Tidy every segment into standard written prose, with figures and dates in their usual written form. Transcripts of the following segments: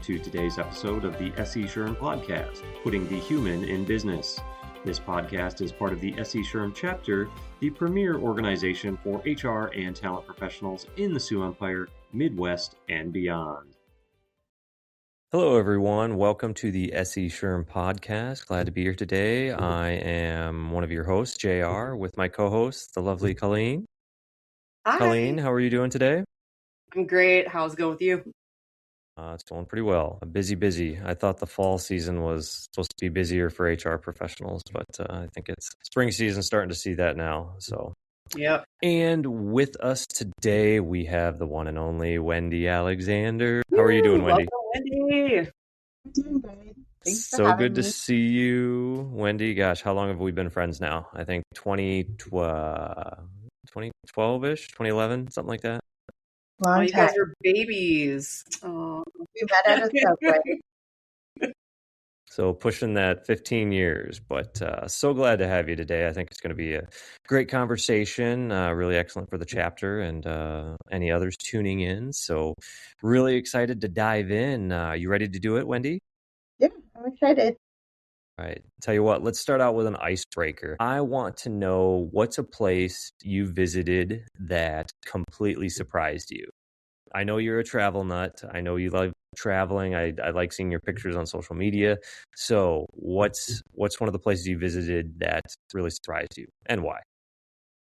to today's episode of the S.E. Sherm Podcast, Putting the Human in Business. This podcast is part of the S.E. Sherm chapter, the premier organization for HR and talent professionals in the Sioux Empire, Midwest, and beyond. Hello, everyone. Welcome to the S.E. Sherm Podcast. Glad to be here today. I am one of your hosts, JR, with my co-host, the lovely Colleen. Hi. Colleen, how are you doing today? I'm great. How's it going with you? It's going pretty well. Busy. I thought the fall season was supposed to be busier for HR professionals, but I think it's spring season starting to see that now. So, yep. And with us today, we have the one and only Wendy Alexander. How are you doing, Wendy? Welcome, Wendy. I'm doing good. Thanks for So having good to me. see you, Wendy. Gosh, how long have we been friends now? I think 2012-ish, 2011, something like that. Long you time. guys are babies. Oh. We met at a subway. So pushing that 15 years, but so glad to have you today. I think it's going to be a great conversation, really excellent for the chapter and any others tuning in. So really excited to dive in. You ready to do it, Wendy? Yeah, I'm excited. All right. Tell you what, let's start out with an icebreaker. I want to know what's a place you visited that completely surprised you. I know you're a travel nut. I know you love traveling. I like seeing your pictures on social media. So what's one of the places you visited that really surprised you and why?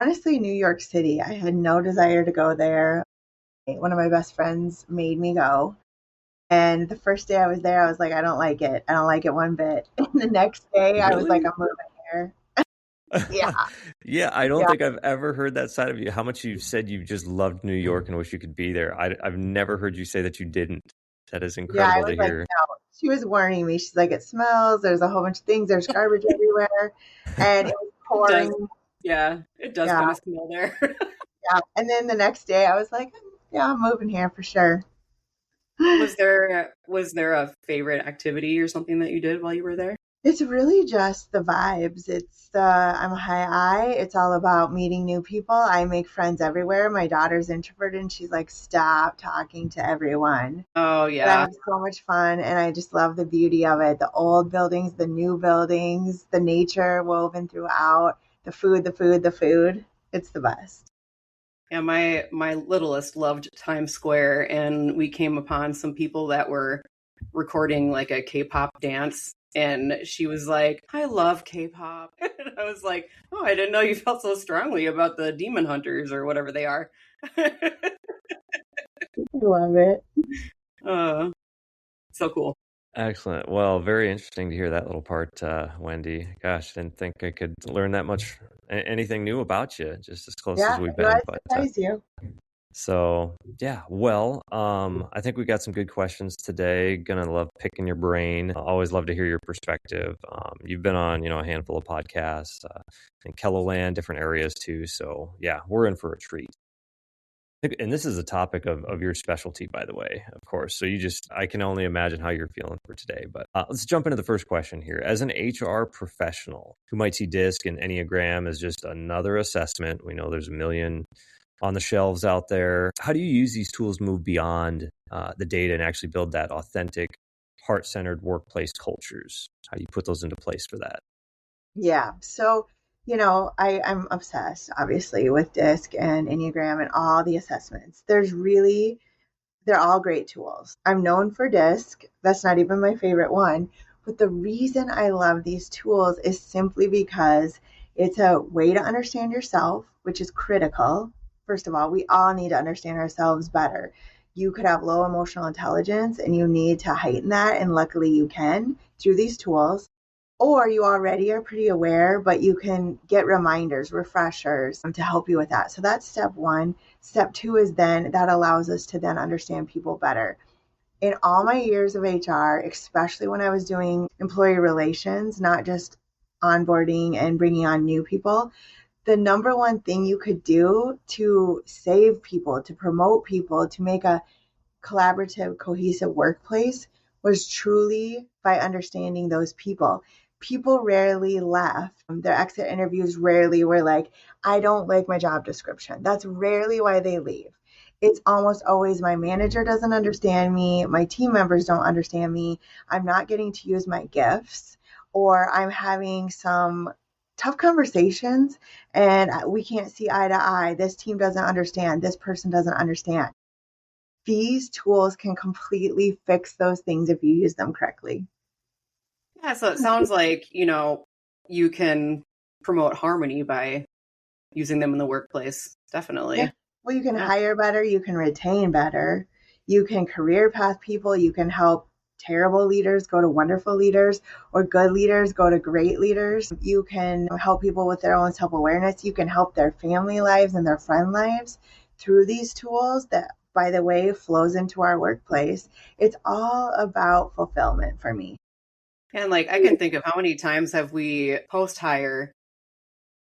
Honestly, New York City. I had no desire to go there. One of my best friends made me go. And the first day I was there, I was like, I don't like it. I don't like it one bit. And the next day, I was like, I'm moving here. Yeah. Yeah, I don't think I've ever heard that side of you. How much you've said you just loved New York and wish you could be there. I've never heard you say that you didn't. That is incredible to hear. Like, no. She was warning me. She's like, it smells. There's a whole bunch of things. There's garbage everywhere. And it was pouring. It does kind of smell there. Yeah. And then the next day I was like, yeah, I'm moving here for sure. Was there a favorite activity or something that you did while you were there? It's really just the vibes. I'm a high I. It's all about meeting new people. I make friends everywhere. My daughter's introverted and she's like, stop talking to everyone. Oh, yeah. But I have so much fun and I just love the beauty of it. The old buildings, the new buildings, the nature woven throughout, the food. It's the best. Yeah, my littlest loved Times Square, and we came upon some people that were recording like a K-pop dance. And she was like, I love K-pop. And I was like, oh, I didn't know you felt so strongly about the Demon Hunters or whatever they are. I love it. So cool. Excellent. Well, very interesting to hear that little part, Wendy. Gosh, didn't think I could learn that much, anything new about you, just as close as we've been. I surprise you. So, yeah, well, I think we got some good questions today. Gonna love picking your brain. Always love to hear your perspective. You've been on, a handful of podcasts in Kelloland, different areas too. So, yeah, we're in for a treat. And this is a topic of your specialty, by the way, of course. So I can only imagine how you're feeling for today. But let's jump into the first question here. As an HR professional who might see DISC and Enneagram as just another assessment, we know there's a million on the shelves out there. How do you use these tools to move beyond the data and actually build that authentic, heart-centered workplace cultures? How do you put those into place for that? Yeah. So, I'm obsessed, obviously, with DISC and Enneagram and all the assessments. They're all great tools. I'm known for DISC. That's not even my favorite one. But the reason I love these tools is simply because it's a way to understand yourself, which is critical. First of all, we all need to understand ourselves better. You could have low emotional intelligence and you need to heighten that. And luckily you can through these tools. Or you already are pretty aware, but you can get reminders, refreshers to help you with that. So that's step one. Step two is then that allows us to then understand people better. In all my years of HR, especially when I was doing employee relations, not just onboarding and bringing on new people, the number one thing you could do to save people, to promote people, to make a collaborative, cohesive workplace was truly by understanding those people. People rarely left. Their exit interviews rarely were like, I don't like my job description. That's rarely why they leave. It's almost always my manager doesn't understand me, my team members don't understand me, I'm not getting to use my gifts, or I'm having some tough conversations and we can't see eye to eye. This team doesn't understand, this person doesn't understand. These tools can completely fix those things if you use them correctly. Yeah, so it sounds like, you can promote harmony by using them in the workplace. Definitely. Yeah. Well, you can Yeah. hire better, you can retain better, you can career path people, you can help terrible leaders go to wonderful leaders, or good leaders go to great leaders. You can help people with their own self-awareness. You can help their family lives and their friend lives through these tools that, by the way, flows into our workplace. It's all about fulfillment for me. And like, I can think of how many times have we post-hire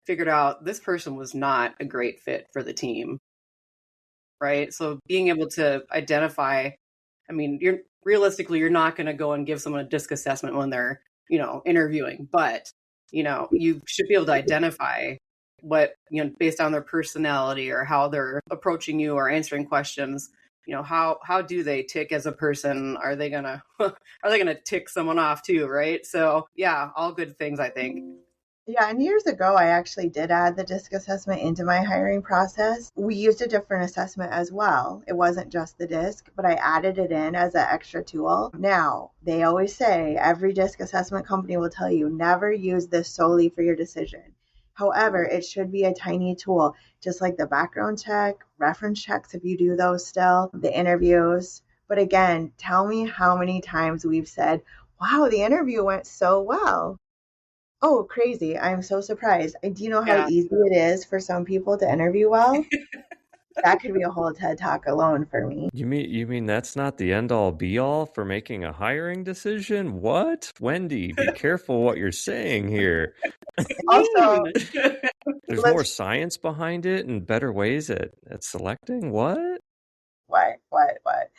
figured out this person was not a great fit for the team, right? So being able to identify, I mean, you're not going to go and give someone a disc assessment when they're, interviewing, but, you should be able to identify what, based on their personality or how they're approaching you or answering questions, how do they tick as a person? Are they gonna tick someone off too, right? So yeah, all good things, I think. Yeah, and years ago, I actually did add the DISC assessment into my hiring process. We used a different assessment as well. It wasn't just the DISC, but I added it in as an extra tool. Now, they always say, every DISC assessment company will tell you, never use this solely for your decision. However, it should be a tiny tool, just like the background check, reference checks if you do those still, the interviews. But again, tell me how many times we've said, wow, the interview went so well. Oh, crazy. I'm so surprised. Do you know how Yeah. easy it is for some people to interview well? That could be a whole TED talk alone for me. You mean that's not the end all be all for making a hiring decision? What? Wendy, be careful what you're saying here. Also, There's more let's science behind it and better ways at selecting? What? what?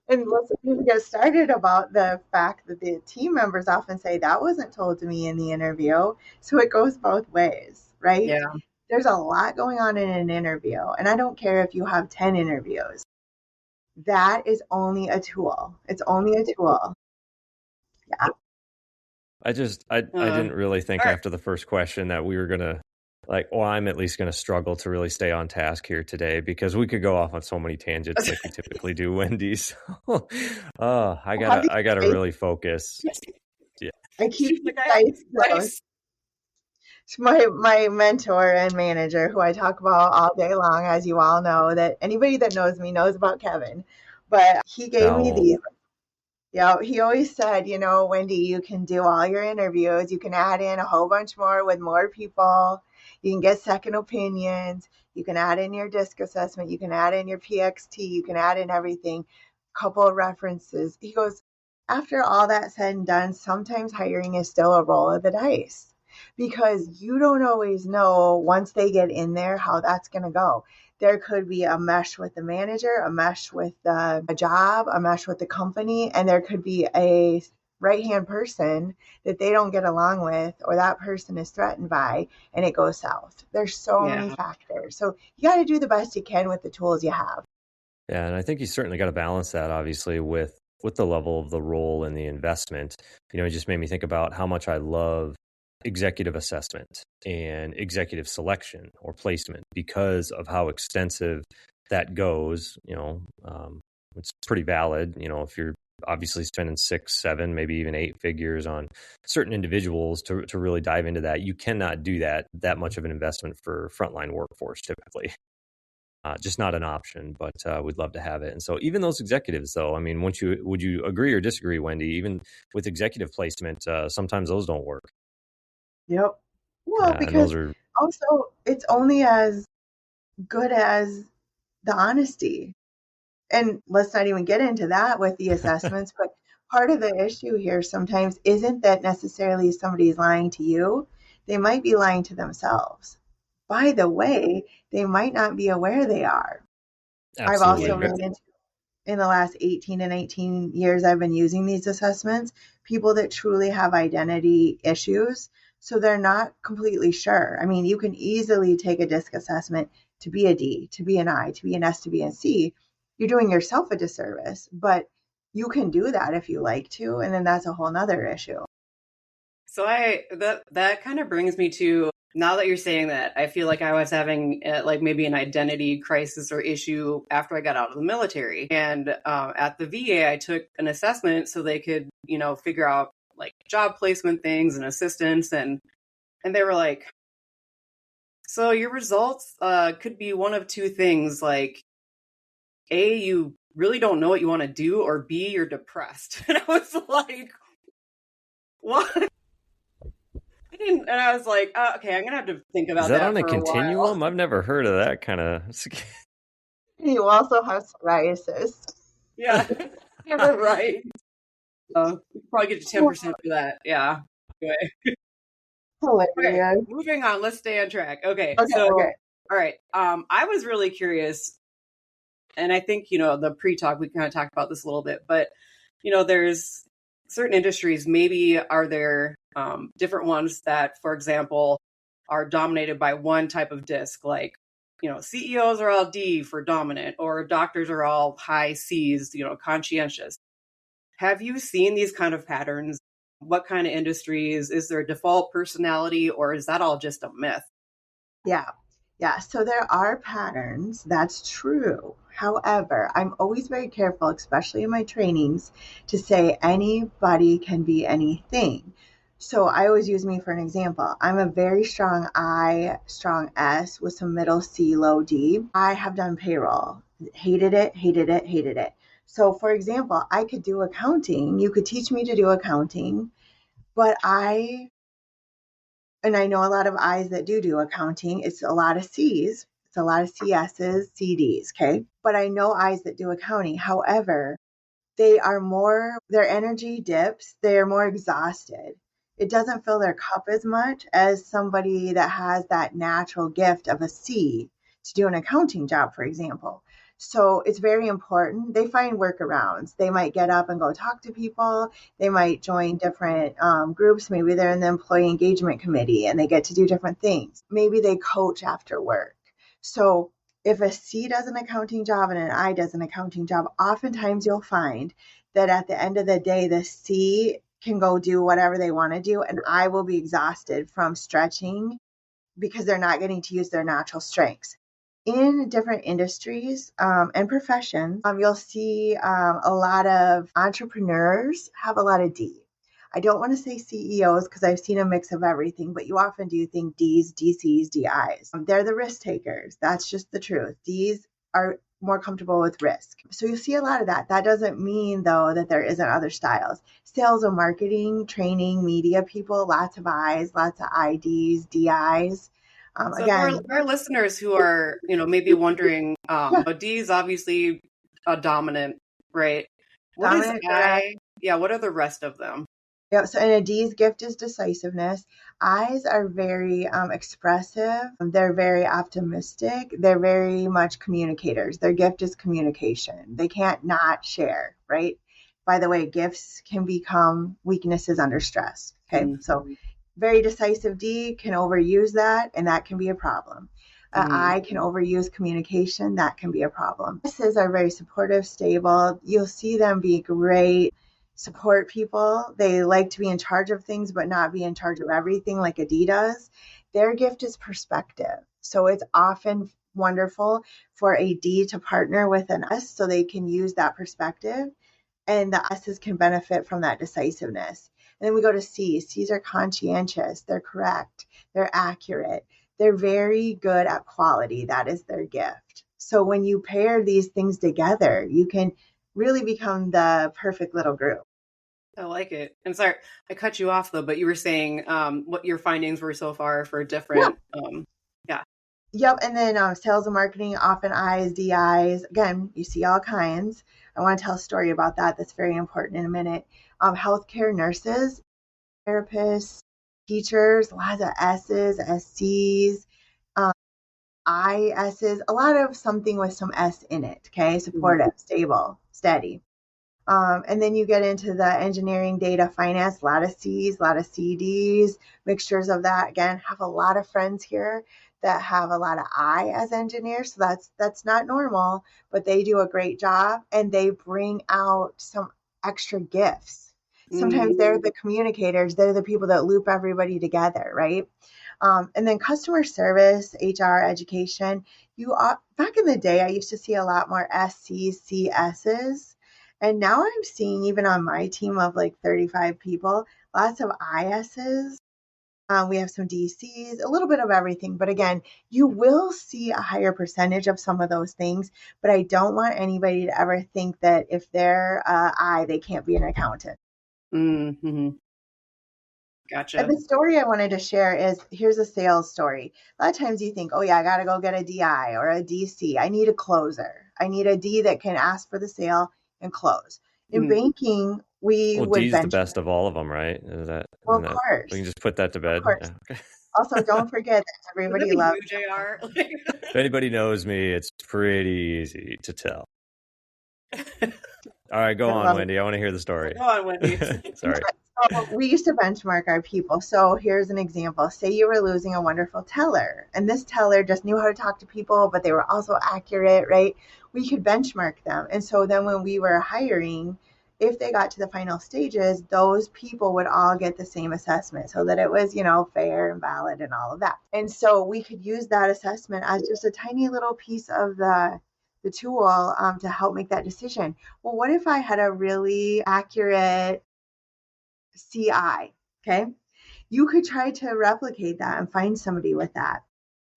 And let's even get started about the fact that the team members often say that wasn't told to me in the interview. So it goes both ways, right? Yeah. There's a lot going on in an interview, and I don't care if you have 10 interviews. That is only a tool. It's only a tool. Yeah. I didn't really think all right. after the first question that we were gonna I'm at least gonna struggle to really stay on task here today because we could go off on so many tangents like we typically do, Wendy. So, I gotta really focus. Yeah. I keep She's like, you guys close. My mentor and manager, who I talk about all day long, as you all know, that anybody that knows me knows about Kevin. But he gave me these. Yeah, he always said, Wendy, you can do all your interviews. You can add in a whole bunch more with more people. You can get second opinions. You can add in your DISC assessment. You can add in your PXT. You can add in everything. Couple of references. He goes, after all that said and done, sometimes hiring is still a roll of the dice because you don't always know once they get in there how that's going to go. There could be a mesh with the manager, a mesh with a job, a mesh with the company, and there could be a right-hand person that they don't get along with or that person is threatened by, and it goes south. There's so many factors. So you got to do the best you can with the tools you have. Yeah, and I think you certainly got to balance that, obviously, with the level of the role and the investment. It just made me think about how much I love executive assessment and executive selection or placement because of how extensive that goes. It's pretty valid. If you're obviously spending 6, 7, maybe even 8 figures on certain individuals to really dive into that, you cannot do that much of an investment for frontline workforce typically. Just not an option, but we'd love to have it. And so even those executives, though, I mean, would you agree or disagree, Wendy? Even with executive placement, sometimes those don't work. Yep. Well, because also it's only as good as the honesty. And let's not even get into that with the assessments, but part of the issue here sometimes isn't that necessarily somebody's lying to you. They might be lying to themselves. By the way, they might not be aware they are. Absolutely. I've also run into, in the last 18 and 18 years I've been using these assessments, people that truly have identity issues. So they're not completely sure. I mean, you can easily take a DISC assessment, to be a D, to be an I, to be an S, to be an C, you're doing yourself a disservice. But you can do that if you like to, and then that's a whole nother issue. So that kind of brings me to, now that you're saying that, I feel like I was having like maybe an identity crisis or issue after I got out of the military. And at the VA, I took an assessment so they could, figure out like job placement things and assistance. And they were like, so your results could be one of two things. Like, A, you really don't know what you want to do, or B, you're depressed. And I was like, what? And I was like, okay, I'm gonna have to think about Is that that on a for a continuum? while. I've never heard of that kind of. You also have psoriasis. Yeah, you're right. We probably get to 10% for that. Yeah. Anyway. Okay, Hilarious. moving on. Let's stay on track. Okay, Okay, so okay. all right. I was really curious, and I think the pre-talk we kind of talked about this a little bit, but there's certain industries. Maybe are there different ones that, for example, are dominated by one type of disc, like CEOs are all D for dominant, or doctors are all high C's, conscientious. Have you seen these kind of patterns? What kind of industries? Is there a default personality, or is that all just a myth? Yeah. Yeah. So there are patterns. That's true. However, I'm always very careful, especially in my trainings, to say anybody can be anything. So I always use me for an example. I'm a very strong I, strong S with some middle C, low D. I have done payroll. Hated it, hated it, hated it. So for example, I could do accounting. You could teach me to do accounting, but I know a lot of I's that do accounting. It's a lot of C's. It's a lot of CS's, CDs. Okay. But I know I's that do accounting. However, their energy dips. They're more exhausted. It doesn't fill their cup as much as somebody that has that natural gift of a C to do an accounting job, for example. So it's very important. They find workarounds. They might get up and go talk to people. They might join different groups. Maybe they're in the employee engagement committee and they get to do different things. Maybe they coach after work. So if a C does an accounting job and an I does an accounting job, oftentimes you'll find that at the end of the day, the C can go do whatever they want to do, and I will be exhausted from stretching because they're not getting to use their natural strengths. In different industries and professions, you'll see a lot of entrepreneurs have a lot of D. I don't want to say CEOs because I've seen a mix of everything, but you often do think Ds, DCs, DIs. They're the risk takers. That's just the truth. Ds are more comfortable with risk. So you see a lot of that. That doesn't mean, though, that there isn't other styles. Sales and marketing, training, media people, lots of Is, lots of IDs, DIs. So Again, for our listeners who are, maybe wondering, yeah, D is obviously a dominant, right? What is dominant, direct. I? Yeah, what are the rest of them? Yep. So, and a D's gift is decisiveness. I's are very expressive. They're very optimistic. They're very much communicators. Their gift is communication. They can't not share, right? By the way, gifts can become weaknesses under stress. Okay. Mm-hmm. So, very decisive D can overuse that, and that can be a problem. I can overuse communication. That can be a problem. S's are very supportive, stable. You'll see them be great support people. They like to be in charge of things, but not be in charge of everything like a D does. Their gift is perspective. So it's often wonderful for a D to partner with an S so they can use that perspective, and the S's can benefit from that decisiveness. And then we go to C's. C's are conscientious. They're correct. They're accurate. They're very good at quality. That is their gift. So when you pair these things together, you can really become the perfect little group. I like it. And sorry, I cut you off though, but you were saying what your findings were so far for different. Yeah. Yep. And then sales and marketing, often I's, DI's. Again, you see all kinds. I want to tell a story about that. That's very important in a minute. Healthcare nurses, therapists, teachers, lots of S's, SC's, IS's, a lot of something with some S in it. Okay. Supportive, stable, steady. And then you get into the engineering, data, finance, a lot of C's, a lot of CDs, mixtures of that. Again, have a lot of friends here that have a lot of I as engineers. So that's not normal, but they do a great job and they bring out some extra gifts. Sometimes they're the communicators, they're the people that loop everybody together, right? And then customer service, HR, education. Back in the day, I used to see a lot more SCs, CSs, and now I'm seeing even on my team of like 35 people, lots of ISs. We have some DCs, a little bit of everything. But again, you will see a higher percentage of some of those things. But I don't want anybody to ever think that if they're they can't be an accountant. Mm-hmm. Gotcha. And the story I wanted to share is here's a sales story. A lot of times you think, oh, yeah, I got to go get a DI or a DC. I need a closer. I need a D that can ask for the sale and close. In banking, we would D's the best of all of them, right? Of course. We can just put that to bed. Of course. Yeah, okay. Also, don't forget that everybody loves JR. If anybody knows me, it's pretty easy to tell. All right, go on, Wendy. I want to hear the story. Go on, Wendy. Sorry. So we used to benchmark our people. So here's an example. Say you were losing a wonderful teller, and this teller just knew how to talk to people, but they were also accurate, right? We could benchmark them. And so then when we were hiring, if they got to the final stages, those people would all get the same assessment so that it was, fair and valid and all of that. And so we could use that assessment as just a tiny little piece of the tool to help make that decision. Well, what if I had a really accurate CI? Okay. You could try to replicate that and find somebody with that.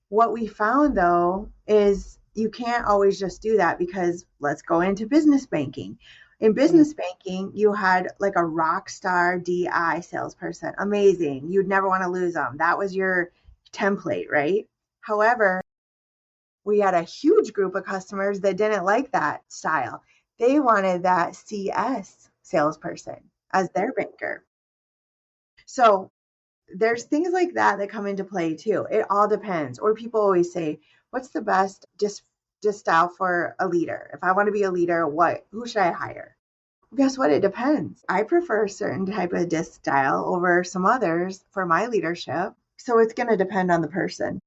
What we found though is you can't always just do that because let's go into business banking. In business banking, you had like a rock star DI salesperson. Amazing. You'd never want to lose them. That was your template, right? However, we had a huge group of customers that didn't like that style. They wanted that CS salesperson as their banker. So there's things like that that come into play too. It all depends. Or people always say, what's the best just style for a leader? If I want to be a leader, who should I hire? Well, guess what? It depends. I prefer a certain type of disc style over some others for my leadership. So it's going to depend on the person.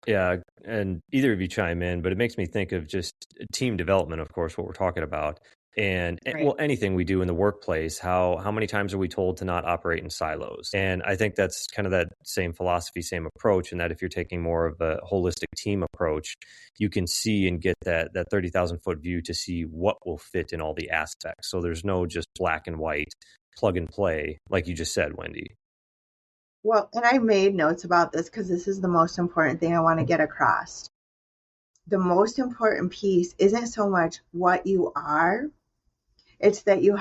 Yeah, and either of you chime in, but it makes me think of just team development, of course, what we're talking about. And Right. Well, anything we do in the workplace, how many times are we told to not operate in silos? And I think that's kind of that same philosophy, same approach, and that if you're taking more of a holistic team approach, you can see and get that 30,000 foot view to see what will fit in all the aspects. So there's no just black and white plug and play, like you just said, Wendy. Well, and I made notes about this because this is the most important thing I want to get across. The most important piece isn't so much what you are, it's that you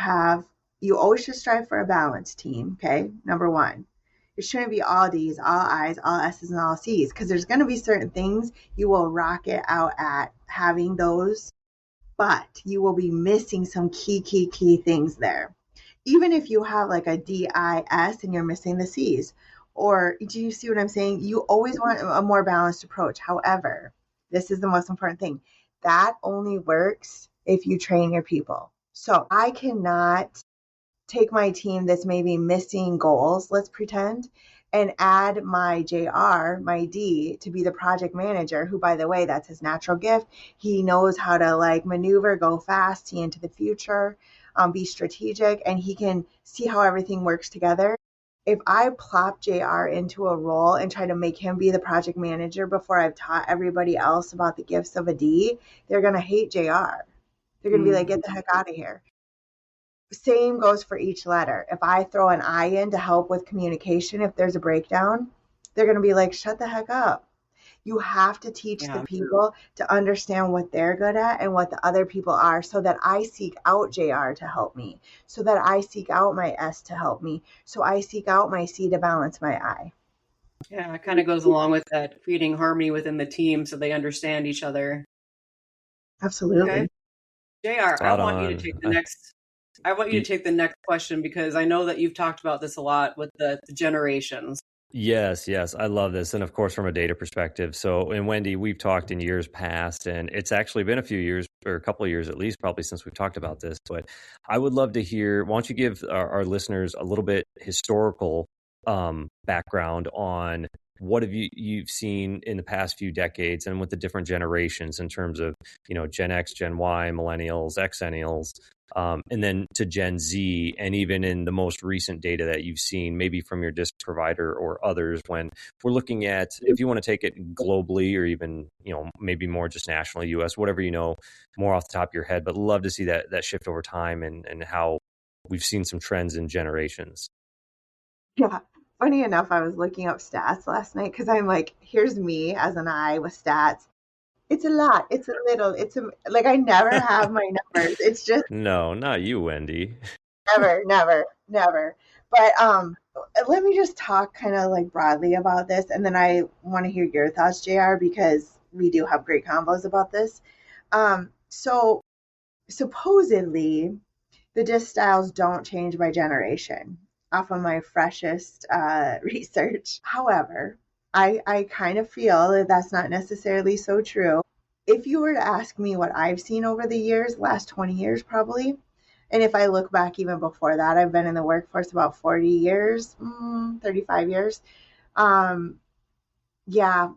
always should strive for a balanced team, okay? Number one. It shouldn't be all D's, all I's, all S's, and all C's because there's going to be certain things you will rock it out at having those, but you will be missing some key things there. Even if you have like a DIS and you're missing the C's, or do you see what I'm saying? You always want a more balanced approach. However, this is the most important thing. That only works if you train your people. So I cannot take my team that's maybe missing goals, let's pretend, and add my JR, my D, to be the project manager, who, by the way, that's his natural gift. He knows how to like maneuver, go fast, see into the future, be strategic, and he can see how everything works together. If I plop JR into a role and try to make him be the project manager before I've taught everybody else about the gifts of a D, they're going to hate JR. They're going to be like, get the heck out of here. Same goes for each letter. If I throw an I in to help with communication, if there's a breakdown, they're going to be like, shut the heck up. You have to teach the people to understand what they're good at and what the other people are so that I seek out JR to help me, so that I seek out my S to help me, so I seek out my C to balance my I. Yeah, it kind of goes along with that, creating harmony within the team so they understand each other. Absolutely. Okay. JR, I want you to take the next question because I know that you've talked about this a lot with the generations. Yes, I love this. And of course, from a data perspective. So, and Wendy, we've talked in years past, and it's actually been a few years or a couple of years at least, probably since we've talked about this. But I would love to hear, why don't you give our listeners a little bit historical background on what have you've seen in the past few decades and with the different generations in terms of, Gen X, Gen Y, millennials, Xennials, and then to Gen Z, and even in the most recent data that you've seen, maybe from your disc provider or others, when we're looking at, if you want to take it globally or even, maybe more just nationally, US, whatever, more off the top of your head, but love to see that shift over time and how we've seen some trends in generations. Yeah. Funny enough, I was looking up stats last night because I'm like, here's me as an I with stats. It's a lot. It's a little. Like I never have my numbers. It's just No, not you, Wendy. never, never, never. But let me just talk kind of like broadly about this, and then I want to hear your thoughts, JR, because we do have great combos about this. So supposedly the disc styles don't change by generation off of my freshest research. However, I kind of feel that that's not necessarily so true. If you were to ask me what I've seen over the years, last 20 years probably, and if I look back even before that, I've been in the workforce about 40 years, 35 years. Yeah,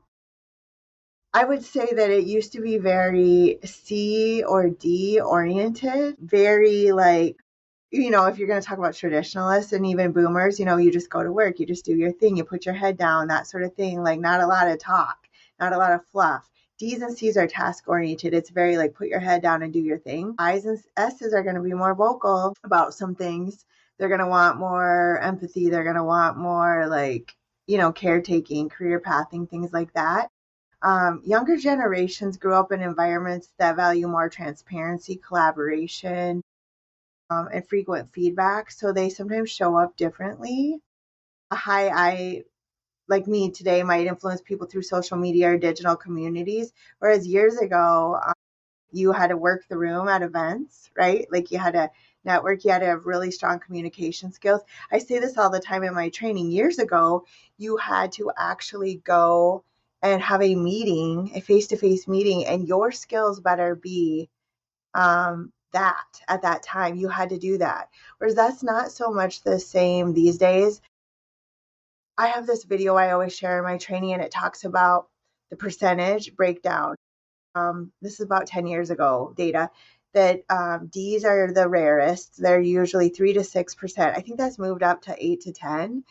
I would say that it used to be very C or D oriented, very like, if you're going to talk about traditionalists and even boomers, you just go to work, you just do your thing, you put your head down, that sort of thing. Like not a lot of talk, not a lot of fluff. D's and C's are task oriented. It's very like put your head down and do your thing. I's and S's are going to be more vocal about some things. They're going to want more empathy. They're going to want more like, caretaking, career pathing, things like that. Younger generations grew up in environments that value more transparency, collaboration, and frequent feedback. So they sometimes show up differently. A high I, like me today, might influence people through social media or digital communities. Whereas years ago, you had to work the room at events, right? Like you had to network, you had to have really strong communication skills. I say this all the time in my training. Years ago, you had to actually go and have a meeting, a face-to-face meeting, and your skills better be that at that time. You had to do that. Whereas that's not so much the same these days. I have this video I always share in my training, and it talks about the percentage breakdown. This is about 10 years ago data that D's are the rarest. They're usually 3 to 6%. I think that's moved up to 8 to 10.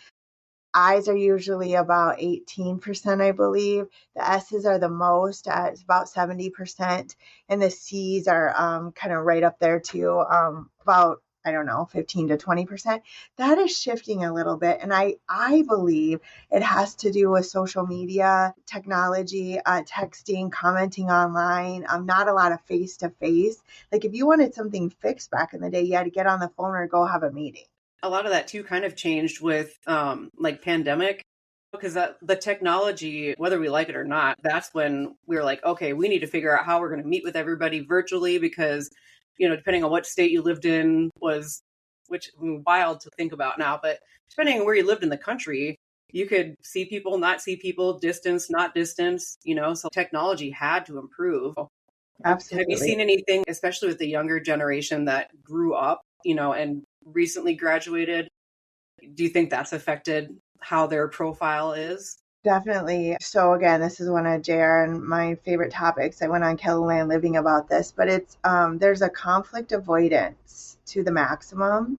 I's are usually about 18%, I believe. The S's are the most at about 70%. And the C's are kind of right up there too, about, I don't know, 15 to 20%. That is shifting a little bit. And I believe it has to do with social media, technology, texting, commenting online, not a lot of face-to-face. Like if you wanted something fixed back in the day, you had to get on the phone or go have a meeting. A lot of that too kind of changed with like pandemic, because the technology, whether we like it or not, that's when we were like, okay, we need to figure out how we're going to meet with everybody virtually, because depending on what state you lived in was, which wild to think about now, but depending on where you lived in the country, you could see people, not see people, distance, not distance, so technology had to improve. Absolutely. Have you seen anything, especially with the younger generation that grew up, and recently graduated? Do you think that's affected how their profile is? Definitely. So again, this is one of JR and my favorite topics. I went on Kellyland Living about this, but it's there's a conflict avoidance to the maximum.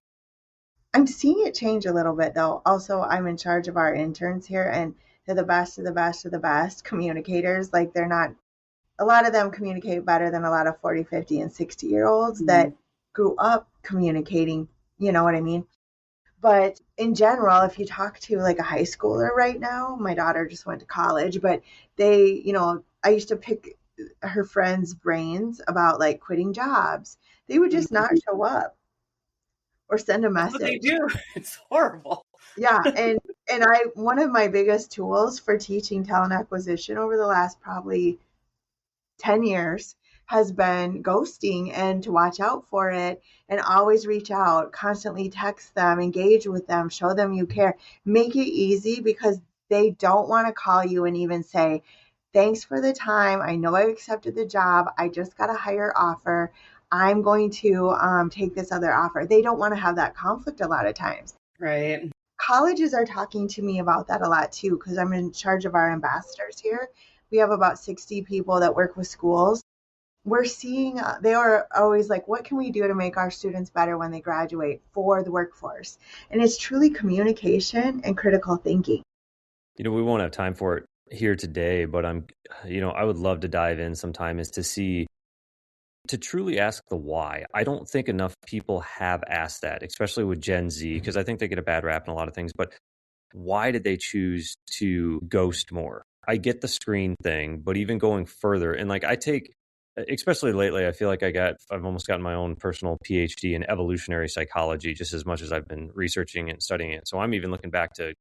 I'm seeing it change a little bit though. Also, I'm in charge of our interns here, and they're the best of the best of the best communicators. Like they're not, a lot of them communicate better than a lot of 40, 50, and 60-year-olds that grew up communicating. You know what I mean? But in general, if you talk to like a high schooler right now, my daughter just went to college, but they, I used to pick her friends' brains about like quitting jobs. They would just not show up or send a That's what they message. do. It's horrible. Yeah, and one of my biggest tools for teaching talent acquisition over the last probably 10 years has been ghosting, and to watch out for it and always reach out, constantly text them, engage with them, show them you care, make it easy, because they don't want to call you and even say, thanks for the time. I know I accepted the job. I just got a higher offer. I'm going to take this other offer. They don't want to have that conflict a lot of times. Right. colleges are talking to me about that a lot too, because I'm in charge of our ambassadors here. We have about 60 people that work with schools. We're seeing, they are always like, what can we do to make our students better when they graduate for the workforce? And it's truly communication and critical thinking. We won't have time for it here today, but I would love to dive in sometime is to truly ask the why. I don't think enough people have asked that, especially with Gen Z, because I think they get a bad rap in a lot of things, but why did they choose to ghost more? I get the screen thing, but even going further, and like especially lately, I feel like I've almost gotten my own personal PhD in evolutionary psychology, just as much as I've been researching and studying it. So I'm even looking back to,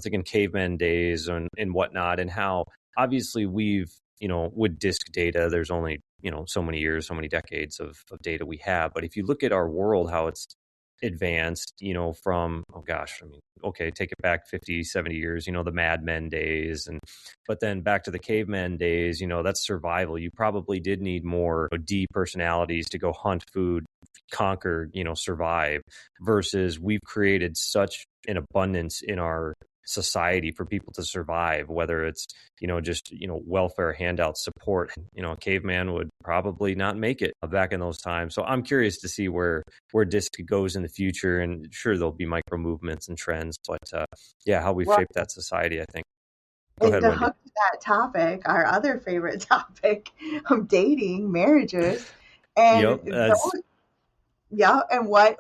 thinking caveman days and whatnot, and how obviously we've, with disk data, there's only, so many years, so many decades of data we have. But if you look at our world, how it's advanced, from, oh gosh, I mean, okay, take it back 50, 70 years, the Mad Men days. But then back to the caveman days, that's survival. You probably did need more D personalities to go hunt food, conquer, survive, versus we've created such an abundance in our society for people to survive, whether it's just welfare handouts, support. A caveman would probably not make it back in those times. So I'm curious to see where disc goes in the future, and sure there'll be micro movements and trends, but how we've shaped that society, I think. Go ahead, to Wendy. hook to that topic, our other favorite topic of dating, marriages, and Yep, yeah, and what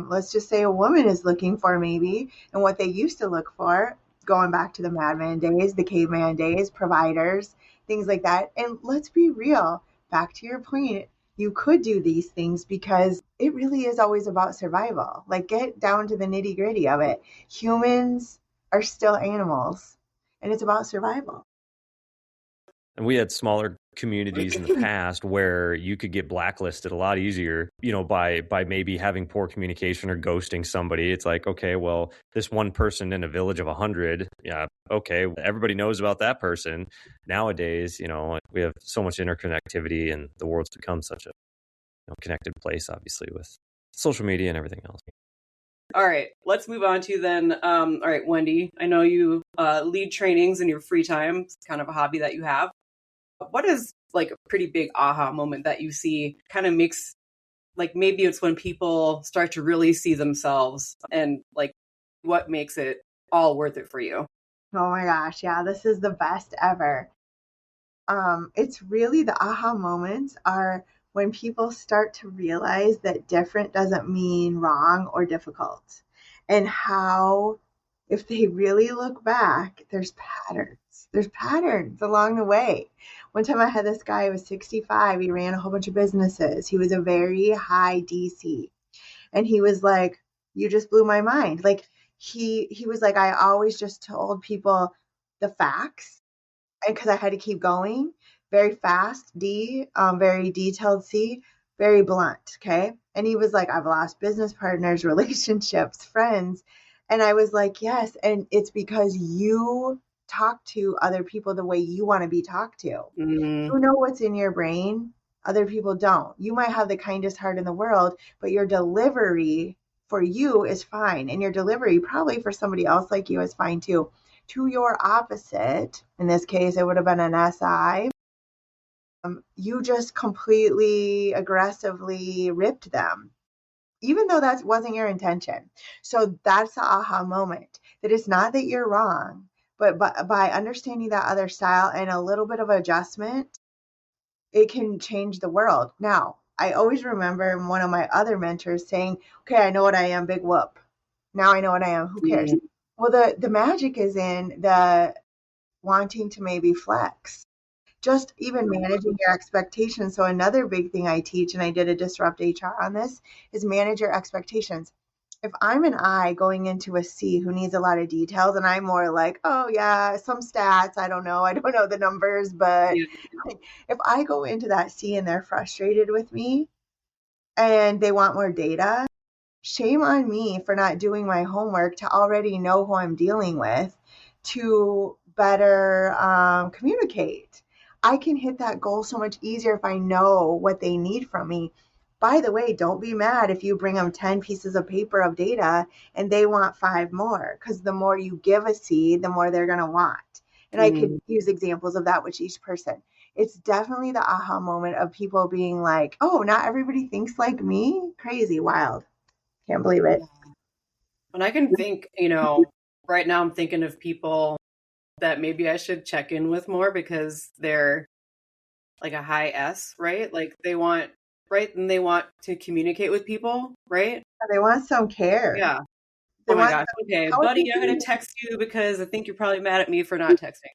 let's just say a woman is looking for maybe, and what they used to look for, going back to the madman days, the caveman days, providers, things like that. And let's be real, back to your point, you could do these things because it really is always about survival. Like, get down to the nitty gritty of it. Humans are still animals, and it's about survival. and we had smaller communities in the past where you could get blacklisted a lot easier, by maybe having poor communication or ghosting somebody. It's like, okay, well, this one person in a village of 100, yeah, okay, everybody knows about that person. Nowadays, we have so much interconnectivity, and the world's become such a connected place, obviously, with social media and everything else. All right, let's move on to then. All right, Wendy, I know you lead trainings in your free time. It's kind of a hobby that you have. What is like a pretty big aha moment that you see kind of makes, like, maybe it's when people start to really see themselves, and like what makes it all worth it for you? Oh my gosh, yeah, this is the best ever. It's really, the aha moments are when people start to realize that different doesn't mean wrong or difficult. And how, if they really look back, there's patterns. There's patterns along the way. One time I had this guy who was 65. He ran a whole bunch of businesses. He was a very high DC. And he was like, you just blew my mind. Like, he was like, I always just told people the facts, and because I had to keep going, very fast D, very detailed C, very blunt. Okay. And he was like, I've lost business partners, relationships, friends. And I was like, yes. And it's because you talk to other people the way you want to be talked to. Mm-hmm. You know what's in your brain. Other people don't. You might have the kindest heart in the world, but your delivery for you is fine. And your delivery probably for somebody else like you is fine too. To your opposite, in this case, it would have been an SI. You just completely aggressively ripped them, even though that wasn't your intention. So that's the aha moment, that it's not that you're wrong, but by understanding that other style and a little bit of adjustment, it can change the world. Now, I always remember one of my other mentors saying, okay, I know what I am, big whoop. Now I know what I am, who cares? Mm-hmm. Well, the magic is in the wanting to maybe flex, just even managing your expectations. So another big thing I teach, and I did a Disrupt HR on this, is manage your expectations. If I'm an I going into a C who needs a lot of details, and I'm more like, oh yeah, some stats, I don't know the numbers, but if I go into that C and they're frustrated with me and they want more data, shame on me for not doing my homework to already know who I'm dealing with to better communicate. I can hit that goal so much easier if I know what they need from me. by the way, don't be mad if you bring them 10 pieces of paper of data and they want 5 more, because the more you give a seed, the more they're going to want. And I could use examples of that with each person. It's definitely the aha moment of people being like, oh, not everybody thinks like me. Crazy, wild. Can't believe it. And I can think, right now I'm thinking of people that maybe I should check in with more because they're like a high S, right? Like they want, right? And they want to communicate with people, right? They want some care. Yeah. They Oh my want gosh. Okay, how buddy, I'm going to text you because I think you're probably mad at me for not texting.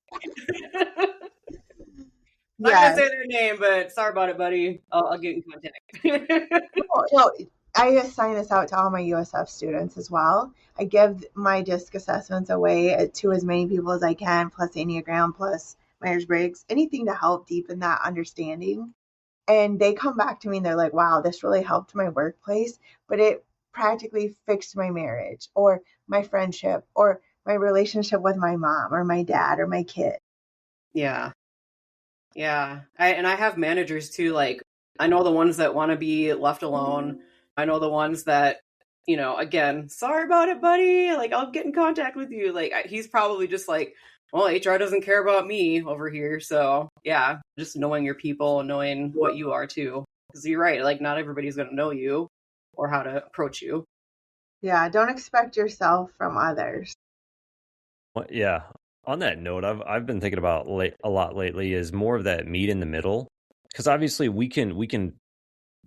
Not going to say their name, but sorry about it, buddy. I'll get in contact. No, I assign this out to all my USF students as well. I give my DISC assessments away to as many people as I can, plus Enneagram, plus Myers-Briggs, anything to help deepen that understanding. And they come back to me and they're like, wow, this really helped my workplace, but it practically fixed my marriage or my friendship or my relationship with my mom or my dad or my kid. Yeah. Yeah. I have managers too. Like, I know the ones that want to be left alone. I know the ones that, again, sorry about it, buddy. Like, I'll get in contact with you. Like, he's probably just like, well, HR doesn't care about me over here. So, yeah, just knowing your people and knowing what you are too. Because you're right. Like, not everybody's going to know you or how to approach you. Yeah. Don't expect yourself from others. Well, yeah. On that note, I've been thinking about a lot lately is more of that meet in the middle, because obviously we can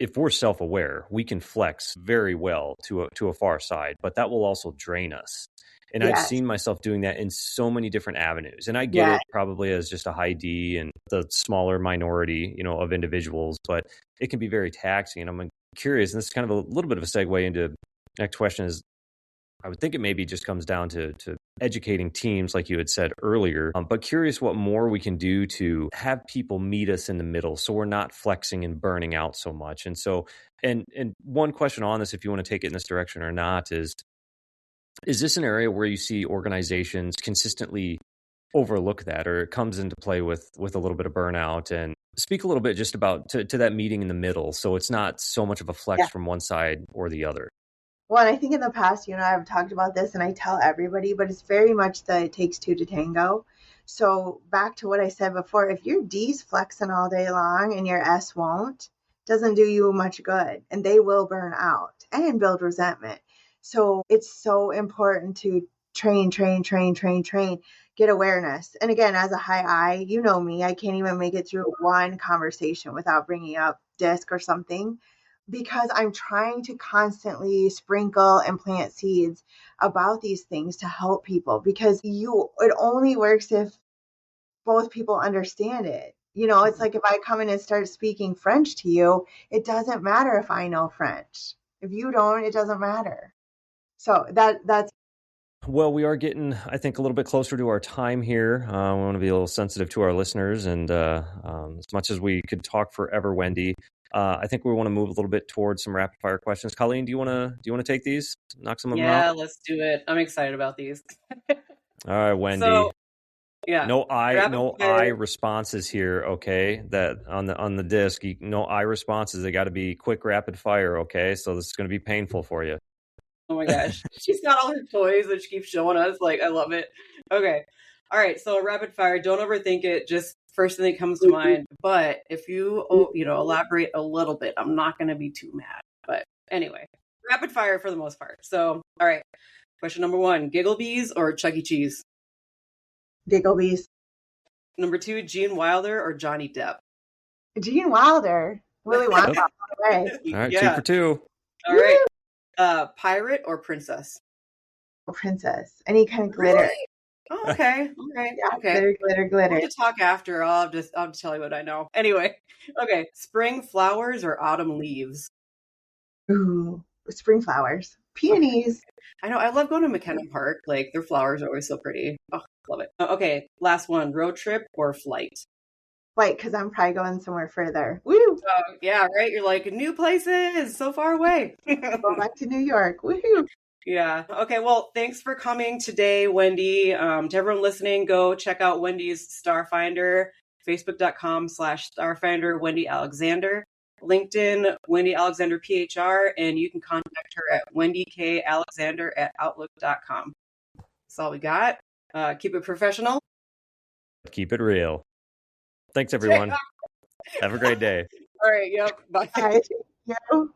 if we're self-aware, we can flex very well to a far side, but that will also drain us. And I've Yes. seen myself doing that in so many different avenues. And I get it probably as just a high D and the smaller minority, of individuals, but it can be very taxing. And I'm curious, and this is kind of a little bit of a segue into next question is, I would think it maybe just comes down to educating teams, like you had said earlier, but curious what more we can do to have people meet us in the middle so we're not flexing and burning out so much. And so, and one question on this, if you want to take it in this direction or not, is this an area where you see organizations consistently overlook that, or it comes into play with a little bit of burnout? And speak a little bit just about to that meeting in the middle, so it's not so much of a flex from one side or the other. Well, and I think in the past, you and I have talked about this, and I tell everybody, but it's very much that it takes two to tango. So back to what I said before, if your D's flexing all day long and your S won't, doesn't do you much good, and they will burn out and build resentment. So it's so important to train, get awareness. And again, as a high I, you know me, I can't even make it through one conversation without bringing up DISC or something, because I'm trying to constantly sprinkle and plant seeds about these things to help people, because it only works if both people understand it. It's like if I come in and start speaking French to you, it doesn't matter if I know French. If you don't, it doesn't matter. So that's Well, we are getting, I think, a little bit closer to our time here. We want to be a little sensitive to our listeners, and as much as we could talk forever, Wendy, I think we want to move a little bit towards some rapid fire questions. Colleen, do you want to take these? Knock some of them out? Yeah, let's do it. I'm excited about these. All right, Wendy. So, yeah. No I responses here, okay? That on the disc, no I responses. They got to be quick, rapid fire, okay? So this is going to be painful for you. Oh my gosh. She's got all her toys that she keeps showing us. Like, I love it. Okay. All right. So rapid fire, don't overthink it. Just first thing that comes to mind. But if you, elaborate a little bit, I'm not going to be too mad. But anyway, rapid fire for the most part. So, all right. Question number 1, Gigglebees or Chuck E. Cheese? Gigglebees. Number 2, Gene Wilder or Johnny Depp? Gene Wilder. Willy Wonka. All right, yeah. 2 for 2. All right. Pirate or princess? Princess. Any kind of glitter. Really? Oh, okay. Okay. Yeah, okay. Glitter. We'll have to talk after. I'll just tell you what I know. Anyway. Okay. Spring flowers or autumn leaves? Ooh, spring flowers. Peonies. I know. I love going to McKenna Park. Like, their flowers are always so pretty. Oh, love it. Okay. Last one. Road trip or flight? Flight, because I'm probably going somewhere further. Woo! Yeah, right? You're like, new places, so far away. Go back to New York. Woohoo! Yeah. Okay. Well, thanks for coming today, Wendy. To everyone listening, go check out Wendy's Starfinder, facebook.com/Starfinder, Wendy Alexander. LinkedIn, Wendy Alexander PHR, and you can contact her at wendykalexander@outlook.com. That's all we got. Keep it professional. Keep it real. Thanks, everyone. Have a great day. All right. Yep. Bye. All right. Thank you.